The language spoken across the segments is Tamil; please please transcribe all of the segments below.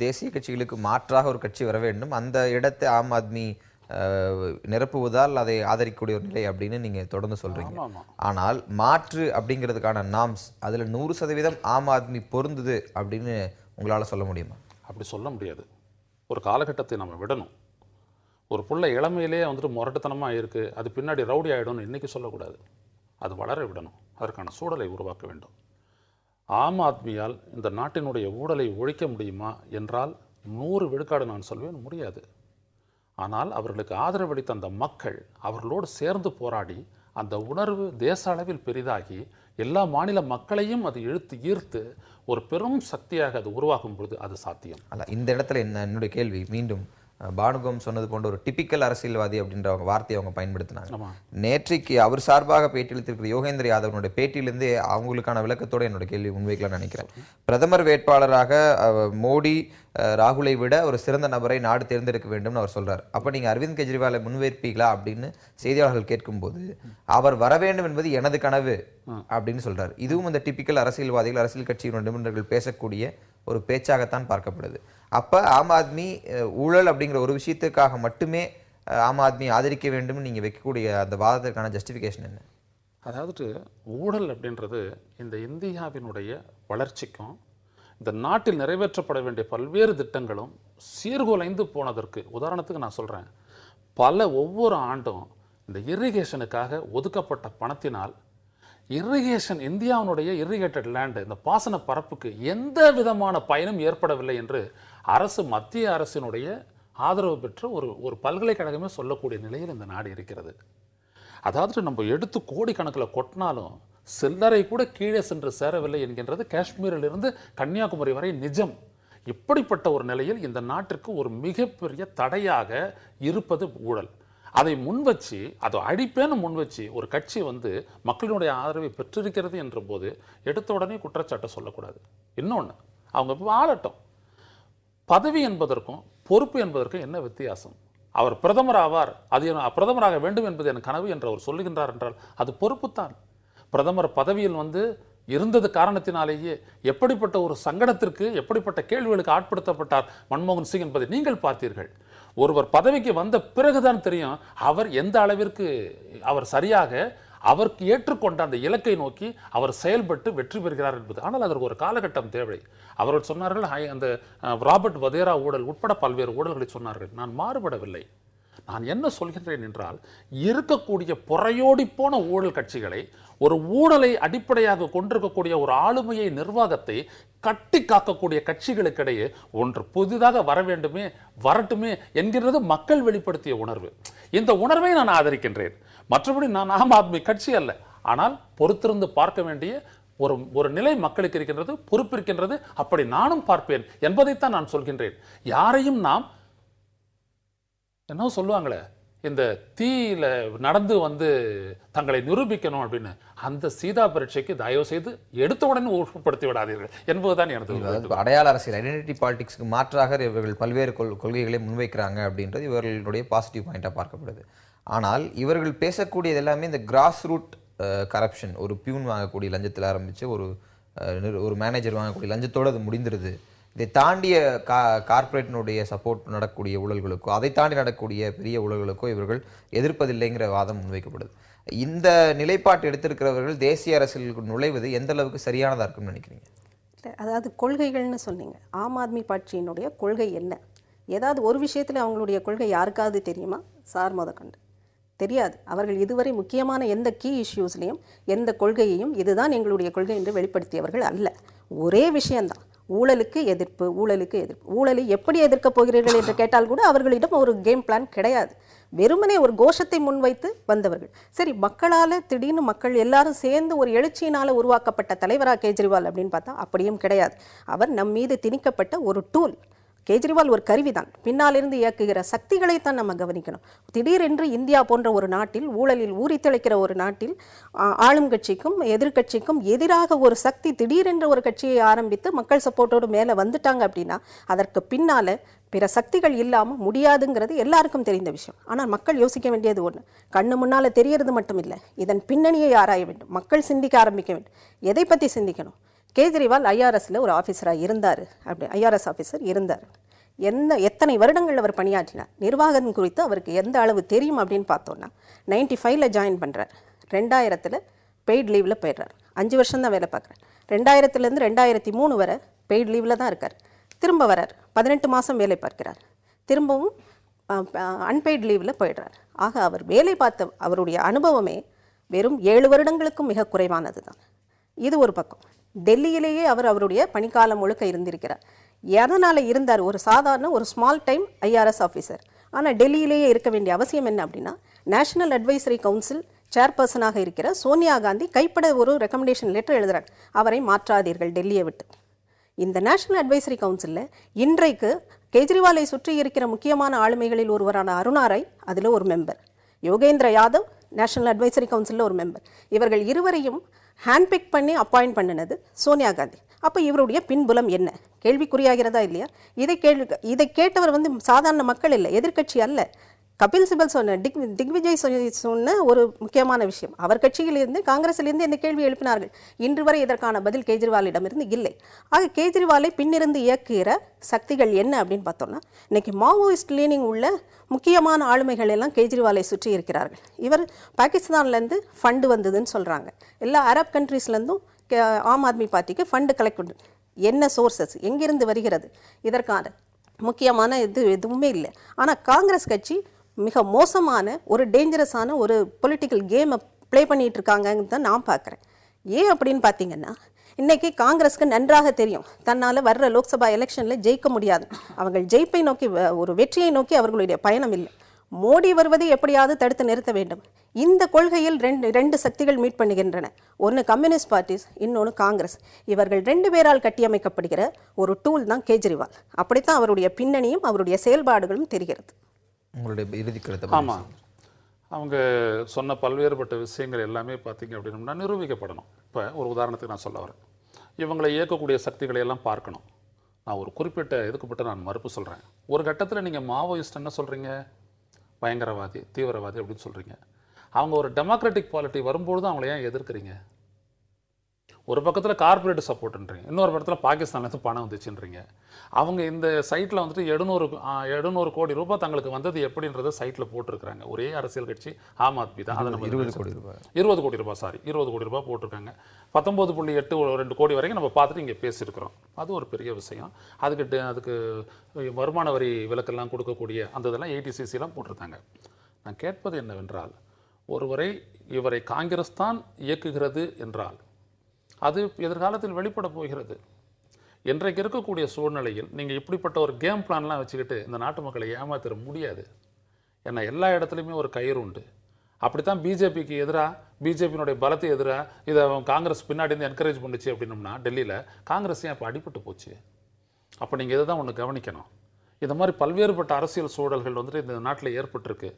தேசிய கட்சிகளுக்கு மாற்றாக ஒரு கட்சி வர வேண்டும், அந்த இடத்தை ஆம் ஆத்மி நிரப்புவதால் அதை ஆதரிக்கக்கூடிய ஒரு நிலை அப்படின்னு நீங்க தொடர்ந்து சொல்றீங்க. ஆனால் மாற்று அப்படிங்கிறதுக்கான நாம்ஸ் அதுல 100% ஆம் ஆத்மி பொருந்துது அப்படின்னு உங்களால சொல்ல முடியுமா? அப்படி சொல்ல முடியாது. ஒரு காலகட்டத்தை நம்ம விடணும். ஒரு பிள்ளை இளமையிலே வந்துட்டு முரட்டுத்தனமாக இருக்குது, அது பின்னாடி ரவுடி ஆகிடும்னு இன்றைக்கி சொல்லக்கூடாது. அது வளர விடணும். அதற்கான சூழலை உருவாக்க வேண்டும். ஆம் ஆத்மியால் இந்த நாட்டினுடைய ஊழலை ஒழிக்க முடியுமா என்றால் 100 விழுக்காடு நான் சொல்வேன், முடியாது. ஆனால் அவர்களுக்கு ஆதரவளித்த அந்த மக்கள் அவர்களோடு சேர்ந்து போராடி அந்த உணர்வு தேச அளவில் பெரிதாகி எல்லா மாநில மக்களையும் அது ஈர்த்து ஒரு பெரும் சக்தியாக அது உருவாகும் பொழுது அது சாத்தியம். அல்ல, இந்த இடத்துல என்னுடைய கேள்வி மீண்டும் பானுகம் சொன்னது போன்ற ஒரு டிபிக்கல் அரசியல்வாதி அப்படின்ற வார்த்தையை அவங்க பயன்படுத்தினாங்க. நேற்றைக்கு அவர் சார்பாக பேட்டியளித்திருக்கிற யோகேந்திர யாதவனுடைய பேட்டியிலிருந்து அவங்களுக்கான விளக்கத்தோடு என்னோட கேள்வி முன்வைக்கலாம்னு நினைக்கிறேன். பிரதமர் வேட்பாளராக மோடி ராகுலை விட ஒரு சிறந்த நபரை நாடு தேர்ந்தெடுக்க வேண்டும்னு அவர் சொல்றார். அப்ப நீங்க அரவிந்த் கெஜ்ரிவாலை முன்வைப்பீங்களா அப்படின்னு செய்தியாளர்கள் கேட்கும்போது அவர் வர வேண்டும் என்பது எனது கனவு அப்படின்னு சொல்றாரு. இதுவும் இந்த டிபிக்கல் அரசியல்வாதிகள், அரசியல் கட்சியின் நிபுணர்கள் பேசக்கூடிய ஒரு பேச்சாகத்தான் பார்க்கப்படுது. அப்ப ஆம் ஆத்மி ஊழல் அப்படிங்கிற ஒரு விஷயத்துக்காக மட்டுமே ஆம் ஆத்மி ஆதரிக்க வேண்டும் நீங்க வைக்கக்கூடிய அந்த வாதத்திற்கான ஜஸ்டிஃபிகேஷன் என்ன? அதாவது ஊழல் அப்படின்றது இந்த இந்தியாவினுடைய வளர்ச்சிக்கும் இந்த நாட்டில் நிறைவேற்றப்பட வேண்டிய பல்வேறு திட்டங்களும் சீர்குலைந்து போனதற்கு உதாரணத்துக்கு நான் சொல்றேன். ஒவ்வொரு ஆண்டும் இந்த இரிகேஷனுக்காக ஒதுக்கப்பட்ட பணத்தினால் இரிகேஷன் இந்தியாவினுடைய இரிகேட்டட் லேண்ட் இந்த பாசன பரப்புக்கு எந்த விதமான பயனும் ஏற்படவில்லை என்று அரசு, மத்திய அரசினுடைய ஆதரவு பெற்ற ஒரு பல்கலைக்கழகமே சொல்லக்கூடிய நிலையில் இந்த நாடு இருக்கிறது. அதாவது நம்ம எடுத்து கோடிக்கணக்கில் கொட்டினாலும் சில்லறை கூட கீழே சென்று சேரவில்லை என்கின்றது காஷ்மீரிலிருந்து கன்னியாகுமரி வரை நிஜம். இப்படிப்பட்ட ஒரு நிலையில் இந்த நாட்டிற்கு ஒரு மிகப்பெரிய தடையாக இருப்பது ஊழல். அதை முன்வச்சு, அதை அழிப்பேன்னு முன்வச்சு ஒரு கட்சி மக்களினுடைய ஆதரவை பெற்றிருக்கிறது என்ற போது எடுத்த உடனே குற்றச்சாட்டை சொல்லக்கூடாது. இன்னொன்று, அவங்க ஆளட்டும். பதவி என்பதற்கும் பொறுப்பு என்பதற்கும் என்ன வித்தியாசம்? அவர் பிரதமர் ஆவார், அது பிரதமராக வேண்டும் என்பது என் கனவு என்று அவர் சொல்லுகின்றார் என்றால் அது பொறுப்புத்தான். பிரதமர் பதவியில் இருந்தது காரணத்தினாலேயே எப்படிப்பட்ட ஒரு சங்கடத்திற்கு, எப்படிப்பட்ட கேள்விகளுக்கு ஆட்படுத்தப்பட்டார் மன்மோகன் சிங் என்பதை நீங்கள் பார்த்தீர்கள். ஒருவர் பதவிக்கு வந்த பிறகுதான் தெரியும் அவர் எந்த அளவிற்கு அவர் சரியாக அவருக்கு ஏற்றுக்கொண்ட அந்த இலக்கை நோக்கி அவர் செயல்பட்டு வெற்றி பெறுகிறார் என்பது. ஆனால் அதற்கு ஒரு காலகட்டம் தேவை. அவர்கள் சொன்னார்கள், அந்த ராபர்ட் வதேரா ஊழல் உட்பட பல்வேறு ஊழல்களை சொன்னார்கள். நான் மாறுபடவில்லை. நான் என்ன சொல்கின்றேன் என்றால், இருக்கக்கூடிய புறையோடி போன ஊழல் கட்சிகளை, ஒரு ஊழலை அடிப்படையாக கொண்டிருக்கக்கூடிய ஒரு ஆளுமையை, நிர்வாகத்தை கட்டி காக்கக்கூடிய கட்சிகளுக்கிடையே ஒன்று புதிதாக வர வேண்டுமே, வரட்டுமே என்கிறது மக்கள் வெளிப்படுத்திய உணர்வு. இந்த உணர்வை நான் ஆதரிக்கின்றேன். மற்றபடி நான் ஆம் ஆத்மி கட்சி அல்ல. ஆனால் பொறுத்திருந்து பார்க்க வேண்டிய ஒரு நிலை மக்களுக்கு இருக்கின்றது, பொறுப்பு இருக்கின்றது. அப்படி நானும் பார்ப்பேன் என்பதைத்தான் நான் சொல்கின்றேன். யாரையும் நாம் என்ன சொல்லுவாங்களே, இந்த தீயில நடந்து தங்களை நிரூபிக்கணும் அப்படின்னு, அந்த சீதா பரீட்சைக்கு தயவு செய்து எடுத்த உடனே உட்படுத்தி விடாதீர்கள் என்பதுதான் எனது அடையாள அரசியல். ஐடென்டிட்டி பாலிடிக்ஸ்க்கு மாற்றாக இவர்கள் பல்வேறு கொள்கைகளை முன்வைக்கிறாங்க அப்படின்றது இவர்களுடைய பாசிட்டிவ் பாயிண்டா பார்க்கப்படுது. ஆனால் இவர்கள் பேசக்கூடியது எல்லாமே இந்த கிராஸ் ரூட் கரப்ஷன், ஒரு பியூன் வாங்கக்கூடிய லஞ்சத்தில் ஆரம்பிச்சு ஒரு மேனேஜர் வாங்கக்கூடிய லஞ்சத்தோடு அது முடிந்துருது. இதை தாண்டிய கார்பரேட்டினுடைய சப்போர்ட் நடக்கக்கூடிய ஊழல்களுக்கோ, அதை தாண்டி நடக்கக்கூடிய பெரிய ஊழல்களுக்கோ இவர்கள் எதிர்ப்பதில்லைங்கிற வாதம் முன்வைக்கப்படுது. இந்த நிலைப்பாட்டு எடுத்திருக்கிறவர்கள் தேசிய அரசியலுக்கு நுழைவது எந்த அளவுக்கு சரியானதாக இருக்கும்னு நினைக்கிறீங்க? இல்லை, அதாவது கொள்கைகள்னு சொன்னீங்க. ஆம் ஆத்மி பார்ட்டியினுடைய கொள்கை என்ன? ஏதாவது ஒரு விஷயத்தில் அவங்களுடைய கொள்கை யாருக்காவது தெரியுமா? சார் முதற்கொண்டு தெரியாது. அவர்கள் இதுவரை முக்கியமான எந்த கீ இஷ்யூஸ்லையும் எந்த கொள்கையையும் இதுதான் எங்களுடைய கொள்கை என்று வெளிப்படுத்தியவர்கள் அல்ல. ஒரே விஷயம்தான், ஊழலுக்கு எதிர்ப்பு, ஊழலுக்கு எதிர்ப்பு. ஊழலை எப்படி எதிர்க்கப் போகிறீர்கள் என்று கேட்டால் கூட அவர்களிடம் ஒரு கேம் பிளான் கிடையாது. வெறுமனே ஒரு கோஷத்தை முன்வைத்து வந்தவர்கள். சரி, மக்களால் திடீர்னு மக்கள் எல்லாரும் சேர்ந்து ஒரு எழுச்சியினால் உருவாக்கப்பட்ட தலைவரா கேஜ்ரிவால் அப்படின்னு பார்த்தா அப்படியும் கிடையாது. அவர் நம் மீது திணிக்கப்பட்ட ஒரு டூல். கேஜ்ரிவால் ஒரு கருவிதான், பின்னாலிருந்து இயக்குகிற சக்திகளைத்தான் நம்ம கவனிக்கணும். திடீரென்று இந்தியா போன்ற ஒரு நாட்டில், ஊழலில் ஊறித்திளைக்கிற ஒரு நாட்டில், ஆளும் கட்சிக்கும் எதிர்கட்சிக்கும் எதிராக ஒரு சக்தி திடீரென்று ஒரு கட்சியை ஆரம்பித்து மக்கள் சப்போர்ட்டோடு மேலே வந்துட்டாங்க அப்படின்னா அதற்கு பின்னால பிற சக்திகள் இல்லாமல் முடியாதுங்கிறது எல்லாருக்கும் தெரிந்த விஷயம். ஆனால் மக்கள் யோசிக்க வேண்டியது ஒன்று, கண்ணு முன்னால் தெரியறது மட்டும் இல்லை, இதன் பின்னணியை ஆராய வேண்டும். மக்கள் சிந்திக்க ஆரம்பிக்க வேண்டும். எதை பற்றி சிந்திக்கணும்? கேஜ்ரிவால் ஐஆர்எஸ்ல ஒரு ஆஃபீஸராக இருந்தார், அப்படி ஐஆர்எஸ் ஆஃபீஸர் இருந்தார். எத்தனை வருடங்கள் அவர் பணியாற்றினார், நிர்வாகம் குறித்து அவருக்கு எந்த அளவு தெரியும் அப்படின்னு பார்த்தோன்னா 95ல் ஜாயின் பண்ணுறார், 2000ல் பெய்ட் லீவில் போயிடுறார். 5 வருஷம் தான் வேலை பார்க்குறார். 2000லேருந்து 2003 வரை பெய்ட் லீவில் தான் இருக்கார். திரும்ப வரார், 18 மாதம் வேலை பார்க்கிறார், திரும்பவும் அன்பெய்ட் லீவில் போயிடுறார். ஆக அவர் வேலை பார்த்த அவருடைய அனுபவமே வெறும் 7 வருடங்களுக்கும் மிக குறைவானது தான். இது ஒரு பக்கம். டெல்லியிலேயே அவர் அவருடைய பணிக்காலம் முழுக்க இருந்திருக்கிறார். எதனால் இருந்தார்? ஒரு சாதாரண ஒரு ஸ்மால் டைம் ஐஆர்எஸ் ஆஃபீஸர். ஆனால் டெல்லியிலேயே இருக்க வேண்டிய அவசியம் என்ன அப்படின்னா, நேஷனல் அட்வைசரி கவுன்சில் சேர்பர்சனாக இருக்கிற சோனியா காந்தி கைப்பட ஒரு ரெக்கமெண்டேஷன் லெட்டர் எழுதுறாங்க, அவரை மாற்றாதீர்கள் டெல்லியை விட்டு. இந்த நேஷனல் அட்வைசரி கவுன்சிலில் இன்றைக்கு கெஜ்ரிவாலை சுற்றி இருக்கிற முக்கியமான ஆளுமைகளில் ஒருவரான அருணா ராய் அதில் ஒரு member, Yogendra Yadav national advisory கவுன்சிலில் ஒரு மெம்பர். இவர்கள் இருவரையும் ஹேண்ட்பிக் பண்ணி அப்பாயிண்ட் பண்ணினது சோனியா காந்தி. அப்போ இவருடைய பின்புலம் என்ன கேள்விக்குறியாகிறதா இல்லையா? இதை கேட்டவர் சாதாரண மக்கள் இல்லை, எதிர்க்கட்சி அல்ல. கபில் சிபல் சொன்ன திக்விஜய் சொன்ன ஒரு முக்கியமான விஷயம், அவர் கட்சியிலிருந்து காங்கிரஸிலிருந்து இந்த கேள்வி எழுப்பினார்கள். இன்று வரை இதற்கான பதில் கேஜ்ரிவாலிடமிருந்து இல்லை. ஆக கேஜ்ரிவாலை பின்னிருந்து இயக்குகிற சக்திகள் என்ன அப்படின்னு பார்த்தோம்னா, இன்னைக்கு மாவோயிஸ்ட் லீனிங் உள்ள முக்கியமான ஆளுமைகள் எல்லாம் கேஜ்ரிவாலை சுற்றி இருக்கிறார்கள். இவர் பாகிஸ்தான்லேருந்து ஃபண்டு வந்ததுன்னு சொல்கிறாங்க, எல்லா அரப் கண்ட்ரீஸ்லேருந்தும் ஆம் ஆத்மி பார்ட்டிக்கு ஃபண்டு கலெக்ட் பண்ணு. என்ன சோர்சஸ், எங்கிருந்து வருகிறது, இதற்கான முக்கியமான எதுவுமே இல்லை. ஆனால் காங்கிரஸ் கட்சி மிக மோசமான ஒரு டேஞ்சரஸான ஒரு பொலிட்டிக்கல் கேமை ப்ளே பண்ணிகிட்டு இருக்காங்கன்னு தான் நான் பார்க்குறேன். ஏன் அப்படின்னு பார்த்தீங்கன்னா, இன்றைக்கி காங்கிரஸ்க்கு நன்றாக தெரியும் தன்னால் வர்ற லோக்சபா எலெக்ஷனில் ஜெயிக்க முடியாது. அவர்கள் ஜெயிப்பை நோக்கி, ஒரு வெற்றியை நோக்கி அவர்களுடைய பயணம் இல்லை. மோடி வருவதை எப்படியாவது தடுத்து நிறுத்த வேண்டும். இந்த கொள்கையில் ரெண்டு சக்திகள் மீட் பண்ணுகின்றன. ஒன்று கம்யூனிஸ்ட் பார்ட்டிஸ், இன்னொன்று காங்கிரஸ். இவர்கள் 2 பேரால் கட்டியமைக்கப்படுகிற ஒரு டூல் தான் கேஜ்ரிவால். அப்படித்தான் அவருடைய பின்னணியும் அவருடைய செயல்பாடுகளும் தெரிகிறது. உங்களுடைய இறுதி கருத்து? ஆமாம், அவங்க சொன்ன பல்வேறுபட்ட விஷயங்கள் எல்லாமே பார்த்தீங்க அப்படின்னா நிரூபிக்கப்படணும். இப்போ ஒரு உதாரணத்துக்கு நான் சொல்ல வரேன், இவங்களை இயக்கக்கூடிய சக்திகளை எல்லாம் பார்க்கணும். நான் ஒரு குறிப்பிட்ட இதுக்குப்பட்டு நான் மறுப்பு சொல்கிறேன். ஒரு கட்டத்தில் நீங்கள் மாவோயிஸ்ட் என்ன சொல்கிறீங்க, பயங்கரவாதி, தீவிரவாதி அப்படின்னு சொல்கிறீங்க. அவங்க ஒரு டெமோக்ராட்டிக் பாலிட்டி வரும்போது அவங்கள ஏன் எதிர்க்கிறீங்க? ஒரு பக்கத்தில் கார்பரேட் சப்போர்ட்ன்றீங்க, இன்னொரு பக்கத்தில் பாகிஸ்தான்லேருந்து பணம் வந்துச்சுன்றீங்க. அவங்க இந்த சைட்டில் வந்துட்டு 700 கோடி ரூபாய் தங்களுக்கு வந்தது எப்படின்றத சைட்டில் போட்டிருக்கிறாங்க. ஒரே அரசியல் கட்சி ஆம் ஆத்மி தான். அதை நம்ம 20 கோடி ரூபாய் 20 கோடி ரூபாய் 20 கோடி ரூபாய் போட்டிருக்காங்க. 19.82 கோடி வரைக்கும் நம்ம பார்த்துட்டு இங்கே பேசியிருக்கிறோம். அது ஒரு பெரிய விஷயம். அதுக்கு வருமான வரி விலக்கெல்லாம் கொடுக்கக்கூடிய அந்த இதெல்லாம் 80cc போட்டிருக்காங்க. நான் கேட்பது என்னவென்றால், இவரை காங்கிரஸ் தான் இயக்குகிறது என்றால் அது எதிர்காலத்தில் வெளிப்பட போகிறது. இன்றைக்கு இருக்கக்கூடிய சூழ்நிலையில் நீங்கள் இப்படிப்பட்ட ஒரு கேம் பிளான்லாம் வச்சுக்கிட்டு இந்த நாட்டு மக்களை ஏமாத்திட முடியாது. ஏன்னா எல்லா இடத்துலையுமே ஒரு கயிறு உண்டு. அப்படித்தான் பிஜேபிக்கு எதிராக, பிஜேபியினுடைய பலத்தை எதிராக இதை காங்கிரஸ் பின்னாடி இருந்து என்கரேஜ் பண்ணுச்சு அப்படின்னோம்னா, டெல்லியில் காங்கிரஸ் ஏன் இப்போ அடிபட்டு போச்சு? அப்போ நீங்கள் இதை தான் ஒன்று கவனிக்கணும். இந்த மாதிரி பல்வேறுபட்ட அரசியல் சூழல்கள் வந்துட்டு இந்த நாட்டில் ஏற்பட்டிருக்கு.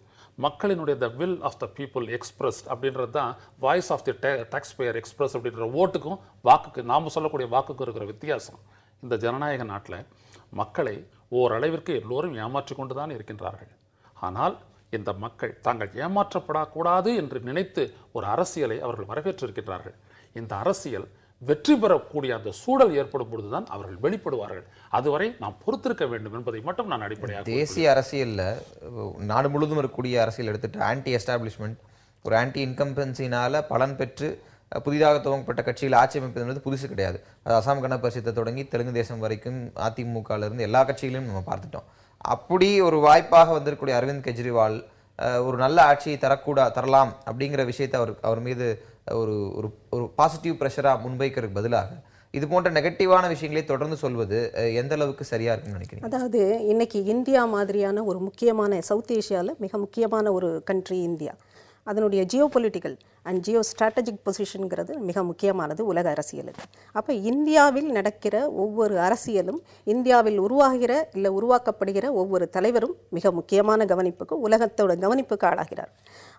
மக்களினுடைய the will of the people express அப்படின்றது தான் voice of the taxpayer express அப்படின்ற ஓட்டுக்கும் வாக்குக்கு, நாம் சொல்லக்கூடிய வாக்குக்கும் இருக்கிற வித்தியாசம். இந்த ஜனநாயக நாட்டில் மக்களை ஓரளவிற்கு எல்லோரும் ஏமாற்றி கொண்டு தான் இருக்கின்றார்கள். ஆனால் இந்த மக்கள் தாங்கள் ஏமாற்றப்படக்கூடாது என்று நினைத்து ஒரு அரசியலை அவர்கள் வரவேற்றிருக்கின்றார்கள். இந்த அரசியல் வெற்றி பெறக்கூடிய அந்த சூழல் ஏற்படும் பொழுதுதான் அவர்கள் வெளிப்படுவார்கள். அதுவரை நாம் பொறுத்திருக்க வேண்டும் என்பதை மட்டும் நான் அடிப்படையாக. தேசிய அரசியல்ல நாடு முழுவதும் இருக்கக்கூடிய அரசியல் எடுத்துட்டு ஆன்டி எஸ்டாப்ளிஷ்மெண்ட், ஒரு ஆன்டி இன்கம்பன்சினால பலன் பெற்று புதிதாக துவங்கப்பட்ட கட்சியில் ஆட்சி அமைப்பது புதுசு கிடையாது. அது அசாம் கண பரிஷத்தை தொடங்கி தெலுங்கு தேசம் வரைக்கும் அதிமுகல இருந்து எல்லா கட்சிகளையும் நம்ம பார்த்துட்டோம். அப்படி ஒரு வாய்ப்பாக வந்திருக்கக்கூடிய அரவிந்த் கெஜ்ரிவால் ஒரு நல்ல ஆட்சியை தரலாம் அப்படிங்கிற விஷயத்தை அவர் மீது ஒரு ஒரு பாசிட்டிவ் ப்ரெஷராக முன்வைக்கிறதுக்கு பதிலாக இது போன்ற நெகட்டிவான விஷயங்களை தொடர்ந்து சொல்வது எந்த அளவுக்கு சரியா இருக்குன்னு நினைக்கிறீங்க? அதாவது இன்னைக்கு இந்தியா மாதிரியான ஒரு முக்கியமான சவுத் ஏஷியாவில் மிக முக்கியமான ஒரு கண்ட்ரி இந்தியா, அதனுடைய geopolitical and geostrategic பொசிஷனுங்கிறது மிக முக்கியமானது உலக அரசியலுக்கு. அப்போ இந்தியாவில் நடக்கிற ஒவ்வொரு அரசியலும், இந்தியாவில் உருவாகிற இல்லை உருவாக்கப்படுகிற ஒவ்வொரு தலைவரும் மிக முக்கியமான கவனிப்புக்கு, உலகத்தோட கவனிப்புக்கு ஆளாகிறார்.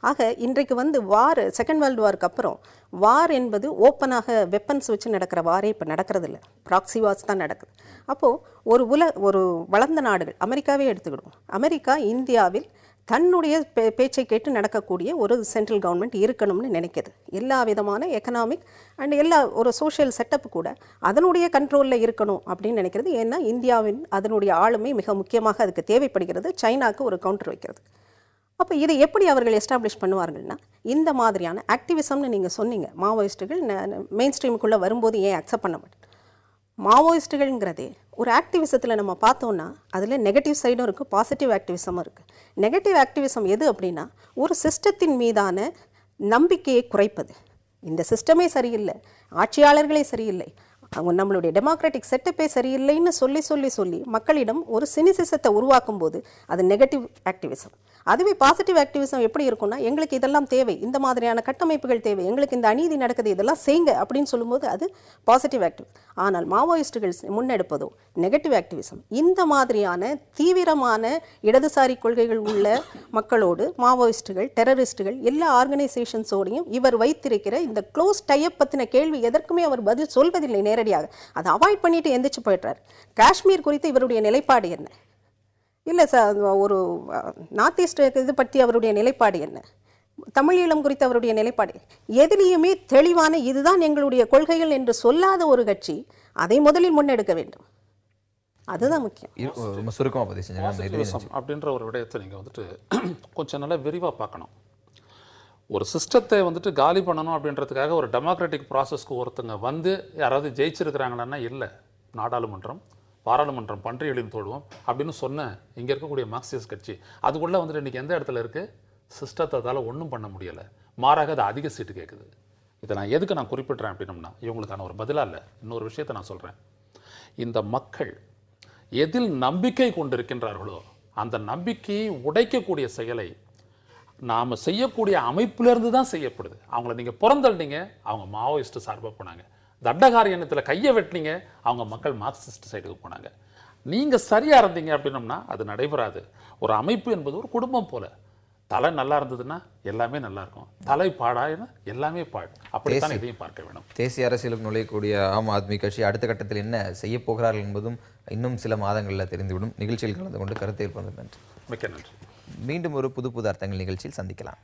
ஆக இன்றைக்கு வார், செகண்ட் வேர்ல்டு வாருக்கு அப்புறம் வார் என்பது ஓப்பனாக வெப்பன்ஸ் வச்சு நடக்கிற வாரே இப்போ நடக்கிறது இல்லை, ப்ராக்சி வார்ஸ் தான் நடக்குது. அப்போது ஒரு வளர்ந்த நாடுகள், அமெரிக்காவே எடுத்துக்கிடுவோம், அமெரிக்கா இந்தியாவில் தன்னுடைய பேச்சை கேட்டு நடக்கக்கூடிய ஒரு சென்ட்ரல் கவர்மெண்ட் இருக்கணும்னு நினைக்கிது. எல்லா விதமான எக்கனாமிக் அண்ட் எல்லா ஒரு சோஷியல் செட்டப் கூட அதனுடைய கண்ட்ரோலில் இருக்கணும் அப்படின்னு நினைக்கிறது. ஏன்னா இந்தியாவின் அதனுடைய ஆளுமை மிக முக்கியமாக அதுக்கு தேவைப்படுகிறது, சைனாவுக்கு ஒரு கவுண்டர் வைக்கிறது. அப்போ இதை எப்படி அவர்கள் எஸ்டாப்ளிஷ் பண்ணுவார்கள்னா, இந்த மாதிரியான ஆக்டிவிசம்னு நீங்கள் சொன்னீங்க, மாவோயிஸ்ட்டுகள் மெயின் ஸ்ட்ரீமுக்குள்ளே வரும்போது ஏன் அக்செப்ட் பண்ண மாட்டேன். மாவோயிஸ்ட்டுகள்ங்கிறதே ஒரு ஆக்டிவிசத்தில் நம்ம பார்த்தோன்னா அதில் நெகட்டிவ் சைடும் இருக்குது, பாசிட்டிவ் ஆக்டிவிசமும் இருக்குது. நெகட்டிவ் ஆக்டிவிசம் எது அப்படின்னா, ஒரு சிஸ்டத்தின் மீதான நம்பிக்கையை குறைப்பது. இந்த சிஸ்டமே சரியில்லை, ஆட்சியாளர்களே சரியில்லை, அவங்க நம்மளுடைய டெமோக்ராட்டிக் செட்டப்பே சரியில்லைன்னு சொல்லி சொல்லி சொல்லி மக்களிடம் ஒரு சினிசிசத்தை உருவாக்கும் போது அது நெகட்டிவ் ஆக்டிவிசம். அதுவே பாசிட்டிவ் ஆக்டிவிசம் எப்படி இருக்கும்னா, எங்களுக்கு இதெல்லாம் தேவை, இந்த மாதிரியான கட்டமைப்புகள் தேவை, எங்களுக்கு இந்த அநீதி நடக்குது, இதெல்லாம் செய்யுங்க அப்படின்னு சொல்லும்போது அது பாசிட்டிவ் ஆக்டிவ். ஆனால் மாவோயிஸ்ட்டுகள் முன்னெடுப்பதோ நெகட்டிவ் ஆக்டிவிசம். இந்த மாதிரியான தீவிரமான இடதுசாரி கொள்கைகள் உள்ள மக்களோடு மாவோயிஸ்ட்டுகள், டெரரிஸ்ட்டுகள் எல்லா ஆர்கனைசேஷன்ஸோடையும் இவர் வைத்திருக்கிற இந்த க்ளோஸ் டைப் பற்றின கேள்வி எதற்குமே அவர் பதில் சொல்வதில்லை நேரடியாக. அதை அவாய்ட் பண்ணிட்டு எந்திரிச்சு போயிடுறார். காஷ்மீர் குறித்து இவருடைய நிலைப்பாடு என்ன? இல்லை சார், ஒரு நார்த் ஈஸ்ட் இது பற்றி அவருடைய நிலைப்பாடு என்ன? தமிழீழம் குறித்து அவருடைய நிலைப்பாடு எதிலையுமே தெளிவான இதுதான் எங்களுடைய கொள்கைகள் என்று சொல்லாத ஒரு கட்சி அதை முதலில் முன்னெடுக்க வேண்டும். அதுதான் முக்கியம். ரொம்ப சுருக்கமாக பதிவு செஞ்சேன். அப்படின்ற ஒரு விடயத்தை நீங்கள் வந்துட்டு கொஞ்சம் நல்லா விரிவாக பார்க்கணும். ஒரு சிஸ்டத்தை வந்துட்டு காலி பண்ணணும் அப்படின்றதுக்காக ஒரு டெமோக்ராட்டிக் ப்ராசஸ்க்கு ஒருத்தங்க வந்து யாராவது ஜெயிச்சிருக்கிறாங்கன்னா இல்லை. நாடாளுமன்றம், பாராளுமன்றம் பன்றிகளின் தோடுவோம் அப்படின்னு சொன்ன இங்கே இருக்கக்கூடிய மார்க்சிஸ்ட் கட்சி அதுக்குள்ளே வந்துட்டு இன்றைக்கி எந்த இடத்துல இருக்குது? சிஸ்டத்தால் ஒன்றும் பண்ண முடியலை, மாறாக அது அதிக சீட்டு கேட்குது. இதை நான் எதுக்கு நான் குறிப்பிட்றேன் அப்படின்னம்னா, இவங்களுக்கான ஒரு பதிலாக இல்லை, இன்னொரு விஷயத்தை நான் சொல்கிறேன். இந்த மக்கள் எதில் நம்பிக்கை கொண்டிருக்கின்றார்களோ அந்த நம்பிக்கையை உடைக்கக்கூடிய செயலை நாம் செய்யக்கூடிய அமைப்பிலிருந்து தான் செய்யப்படுது. அவங்கள நீங்கள் புறந்தள்ளிங்க, அவங்க மாவோயிஸ்ட் சார்பாக போனாங்க. தண்டகாரியத்தில் கையை வெட்டினீங்க, அவங்க மக்கள் மார்க்சிஸ்ட் சைடுக்கு போனாங்க. நீங்கள் சரியாக இருந்தீங்க அப்படின்னம்னா அது நடைபெறாது. ஒரு அமைப்பு என்பது ஒரு குடும்பம் போல. தலை நல்லா இருந்ததுன்னா எல்லாமே நல்லா இருக்கும், தலை பாடாயினா எல்லாமே பாடு. அப்படித்தான் இதையும் பார்க்க வேணும். தேசிய அரசியலுக்கு நுழையக்கூடிய ஆம் ஆத்மி கட்சி அடுத்த கட்டத்தில் என்ன செய்ய போகிறார்கள் என்பதும் இன்னும் சில மாதங்களில் தெரிந்துவிடும். நிகழ்ச்சியில் கலந்து கொண்டு கருத்தில் பகிர்ந்து நன்றி. மிக்க நன்றி. மீண்டும் ஒரு புது புது அர்த்தங்கள் நிகழ்ச்சியில் சந்திக்கலாம்.